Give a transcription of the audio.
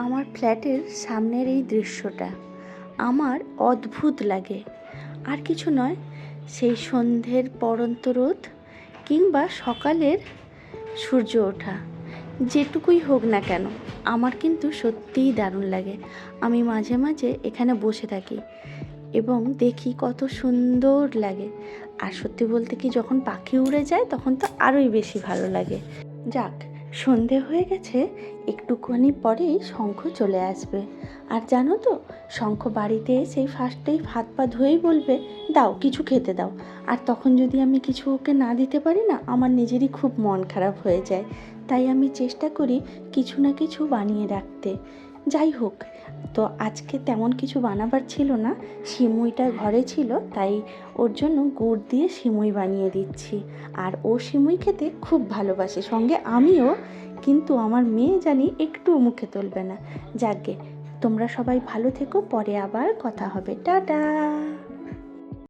আমার ফ্ল্যাটের সামনের এই দৃশ্যটা আমার অদ্ভুত লাগে। আর কিছু নয়, সেই সন্ধ্যের পড়ন্ত রোদ কিংবা সকালের সূর্য ওঠা, যেটুকুই হোক না কেন আমার কিন্তু সত্যিই দারুণ লাগে। আমি মাঝে মাঝে এখানে বসে থাকি এবং দেখি কত সুন্দর লাগে। আর সত্যি বলতে কি, যখন পাখি উড়ে যায় তখন তো আরোই বেশি ভালো লাগে। যাক, সন্ধে হয়ে গেছে, একটুখানি পরেই শঙ্খ চলে আসবে। আর জানো তো, শঙ্খ বাড়িতে এসেই ফার্স্টেই হাত পা ধুয়েই বলবে, দাও কিছু খেতে দাও। আর তখন যদি আমি কিছু ওকে না দিতে পারি না, আমার নিজেরই খুব মন খারাপ হয়ে যায়। তাই আমি চেষ্টা করি কিছু না কিছু বানিয়ে রাখতে। যাই হোক, তো আজকে তেমন কিছু বানাবার ছিল না, সিমুইটা ঘরে ছিল, তাই ওর জন্য গুড় দিয়ে সিমুই বানিয়ে দিচ্ছি। আর ও সিমুই খেতে খুব ভালোবাসে, সঙ্গে আমিও, কিন্তু আমার মেয়ে জানি একটু মুখে তুলবে না। যাকগে, তোমরা সবাই ভালো থেকো, পরে আবার কথা হবে, টাটা।